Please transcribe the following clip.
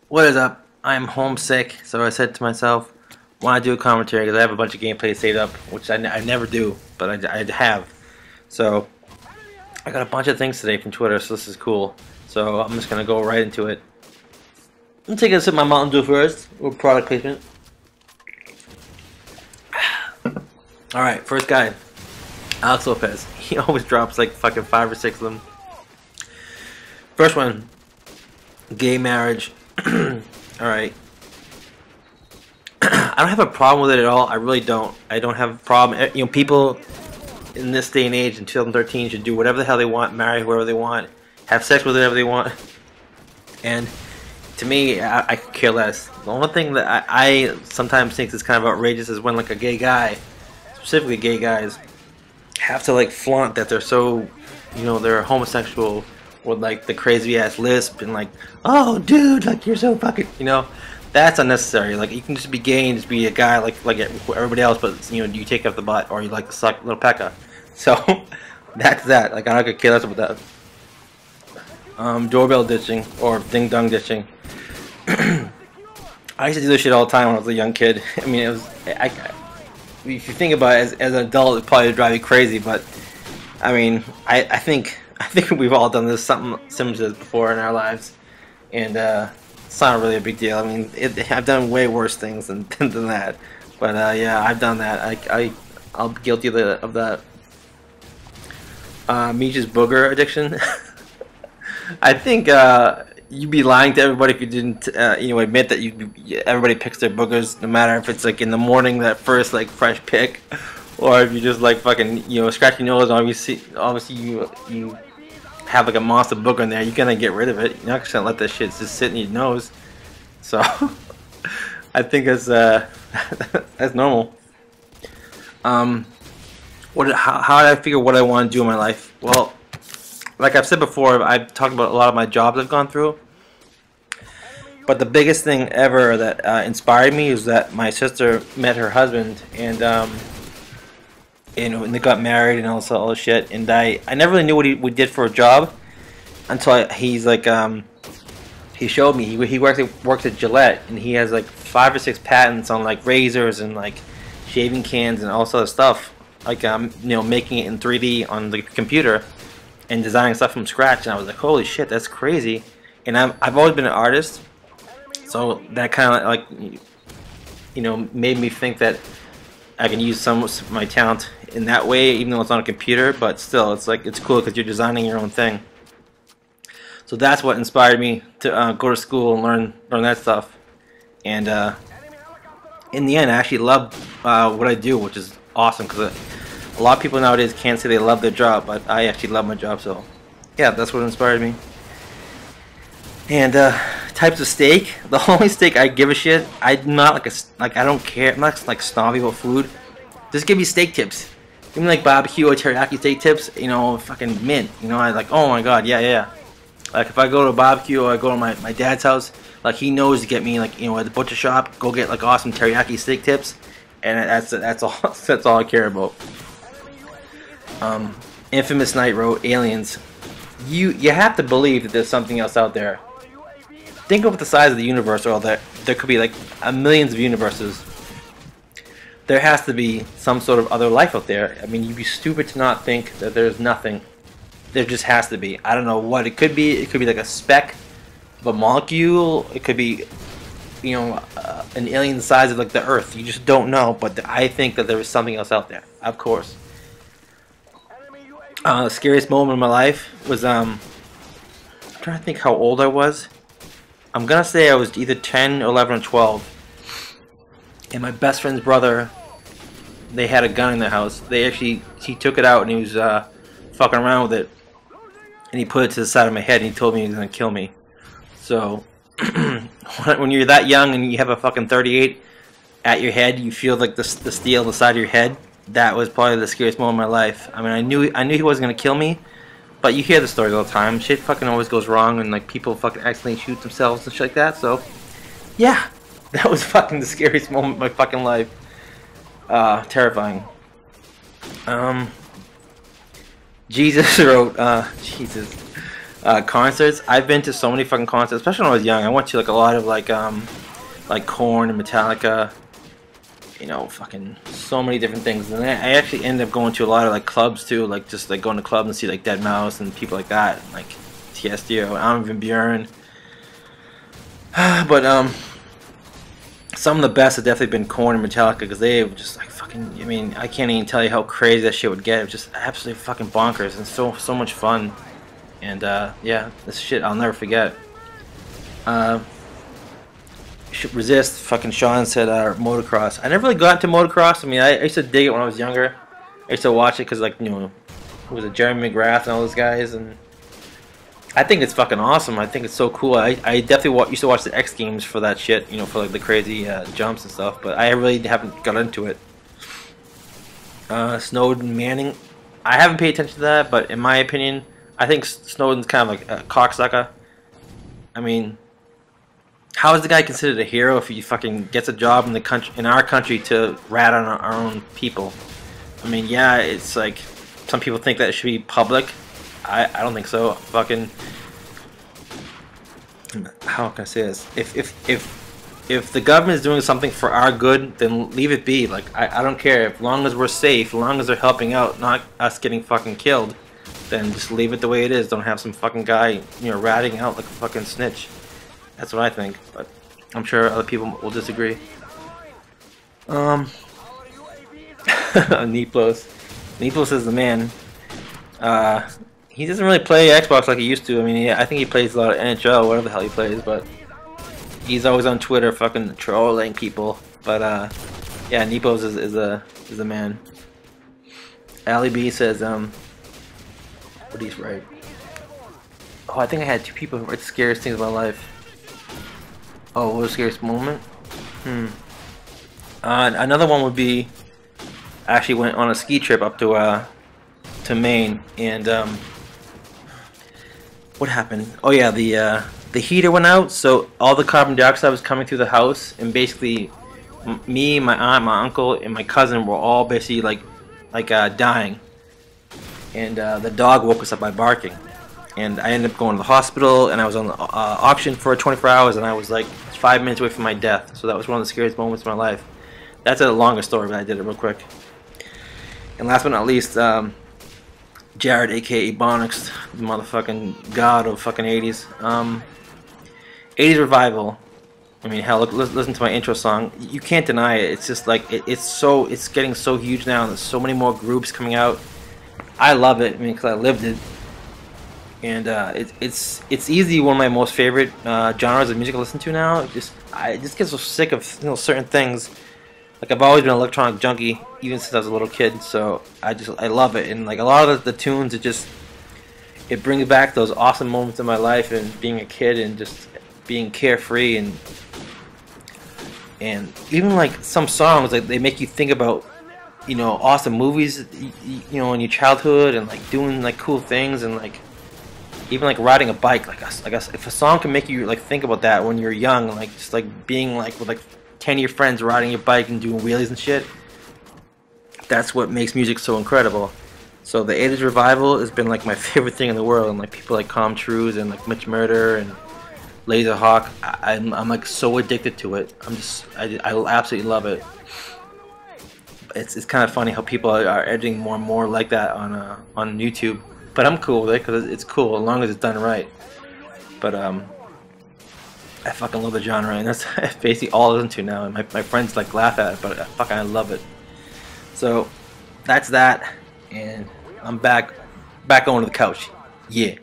What is up? I'm homesick, so I said to myself, "Want to do a commentary?" Because I have a bunch of gameplay saved up, which I never do, but I have. So I got a bunch of things today from Twitter, so this is cool. So I'm just gonna go right into it. I'm taking a sip of my Mountain Dew first, with product placement. All right, first guy, Alex Lopez. He always drops like fucking 5 or 6 of them. First one, gay marriage. Alright. I don't have a problem with it at all. I really don't. I don't have a problem. You know, people in this day and age in 2013 should do whatever the hell they want, marry whoever they want, have sex with whoever they want. And to me, I could care less. The only thing that I sometimes think is kind of outrageous is when like a gay guy, specifically gay guys, have to like flaunt that they're so, you know, they're homosexual, with like the crazy ass lisp and like, oh dude, like you're so fucking, you know, that's unnecessary. Like you can just be gay and just be a guy like everybody else, but you know, you take off the butt or you like to suck little pecker. So that's that. Like I don't care less about that. Doorbell ditching or ding dong ditching. I used to do this shit all the time when I was a young kid. I mean, it was if you think about it as an adult, it probably would drive you crazy, but I mean, I think we've all done this something similar to this before in our lives, and it's not really a big deal. I mean, I've done way worse things than that, but yeah, I've done that. I'm guilty of that. Meech's booger addiction. I think you'd be lying to everybody if you didn't, you know, admit that everybody picks their boogers, no matter if it's like in the morning, that first like fresh pick, or if you just like fucking, you know, scratch your nose. Obviously you have like a monster booger in there, you're gonna get rid of it. You're not just gonna let that shit just sit in your nose. So I think that's that's normal. How did I figure what I want to do in my life? Well, like I've said before, I've talked about a lot of my jobs I've gone through. But the biggest thing ever that inspired me is that my sister met her husband, and they got married and all this shit. And I never really knew what he did for a job until he's like he showed me. He works at Gillette, and he has like 5 or 6 patents on like razors and like shaving cans and all sorts of stuff. Like you know, making it in 3D on the computer and designing stuff from scratch. And I was like, holy shit, that's crazy. And I've always been an artist, so that kind of like, you know, made me think that I can use some of my talent in that way, even though it's on a computer. But still, it's like, it's cool because you're designing your own thing. So that's what inspired me to go to school and learn that stuff. And in the end, I actually love what I do, which is awesome, because a lot of people nowadays can't say they love their job, but I actually love my job. So yeah, that's what inspired me. And types of steak. The only steak I give a shit. I'm not like I don't care. I'm not like snobby about food. Just give me steak tips. Give me like barbecue or teriyaki steak tips. You know, fucking mint. You know, I like. Oh my god, yeah. Like if I go to a barbecue or I go to my dad's house, like he knows to get me like, you know, at the butcher shop, go get like awesome teriyaki steak tips, and that's all. That's all I care about. Infamous Knight wrote Aliens. You have to believe that there's something else out there. Think of the size of the universe, or that there could be like millions of universes. There has to be some sort of other life out there. I mean, you'd be stupid to not think that there's nothing. There just has to be. I don't know what it could be. It could be like a speck of a molecule. It could be, you know, an alien the size of like the Earth. You just don't know. But I think that there is something else out there. Of course. The scariest moment of my life was I'm trying to think how old I was. I'm gonna say I was either 10, 11, or 12. And my best friend's brother, they had a gun in their house. He took it out and he was fucking around with it. And he put it to the side of my head and he told me he was gonna kill me. So when you're that young and you have a fucking 38 at your head, you feel like the steel on the side of your head. That was probably the scariest moment of my life. I mean, I knew he wasn't gonna kill me, but you hear the stories all the time. Shit fucking always goes wrong, and like people fucking accidentally shoot themselves and shit like that. So, yeah, that was fucking the scariest moment of my fucking life. Terrifying. Jesus wrote, Jesus. Concerts. I've been to so many fucking concerts, especially when I was young. I went to like a lot of like Korn and Metallica. You know, fucking so many different things. And I actually ended up going to a lot of like clubs too, like just like going to clubs and see like Dead Mouse and people like that, like Tiesto, Armin van Buuren. But some of the best have definitely been Korn and Metallica, because they were just like fucking. I mean, I can't even tell you how crazy that shit would get. It was just absolutely fucking bonkers and so much fun. And yeah, this shit I'll never forget. Resist, fucking Sean said motocross. I never really got into motocross. I mean, I used to dig it when I was younger. I used to watch it because, like, you know, it was Jeremy McGrath and all those guys, and I think it's fucking awesome. I think it's so cool. I definitely used to watch the X Games for that shit, you know, for like the crazy jumps and stuff, but I really haven't got into it. Snowden Manning, I haven't paid attention to that, but in my opinion, I think Snowden's kind of like a cocksucker. I mean, how is the guy considered a hero if he fucking gets a job in the country, in our country, to rat on our own people? I mean, yeah, it's like some people think that it should be public. I don't think so. Fucking, how can I say this? If the government is doing something for our good, then leave it be. Like, I don't care, as long as we're safe, as long as they're helping out, not us getting fucking killed, then just leave it the way it is. Don't have some fucking guy, you know, ratting out like a fucking snitch. That's what I think, but I'm sure other people will disagree. Neeplos is the man. He doesn't really play Xbox like he used to. I mean, I think he plays a lot of NHL, whatever the hell he plays, but he's always on Twitter fucking trolling people. But yeah, Neeplos is a man. Ali B says, what he's right. Oh, I think I had two people who write the scariest things in my life. Oh, what was the scariest moment? Another one would be, I actually went on a ski trip up to Maine, and what happened? Oh yeah, the heater went out, so all the carbon dioxide was coming through the house, and basically me, my aunt, my uncle, and my cousin were all basically like dying, and the dog woke us up by barking. And I ended up going to the hospital, and I was on the auction for 24 hours, and I was like 5 minutes away from my death. So that was one of the scariest moments of my life. That's a longer story, but I did it real quick. And last but not least, Jared, aka Bonix, the motherfucking god of fucking 80s. 80s revival. I mean, hell, listen to my intro song. You can't deny it. It's just like it's getting so huge now, and there's so many more groups coming out. I love it. I mean, because I lived it. And it's easily one of my most favorite genres of music I listen to now. I just get so sick of, you know, certain things. Like, I've always been an electronic junkie, even since I was a little kid. So I love it. And like a lot of the tunes, it brings back those awesome moments in my life and being a kid and just being carefree, and even like some songs, like they make you think about, you know, awesome movies, you know, in your childhood, and like doing like cool things, and like even like riding a bike. Like if a song can make you like think about that when you're young, like just like being like with like 10 of your friends riding your bike and doing wheelies and shit, that's what makes music so incredible. So the 80s revival has been like my favorite thing in the world, and like people like Comm and like Mitch Murder and Laserhawk, I'm like so addicted to it. I absolutely love it. It's kind of funny how people are editing more and more like that on YouTube. But I'm cool with it because it's cool as long as it's done right. But I fucking love the genre, and that's basically all I listen to now. And my friends like laugh at it, but I love it. So that's that, and I'm back on to the couch. Yeah.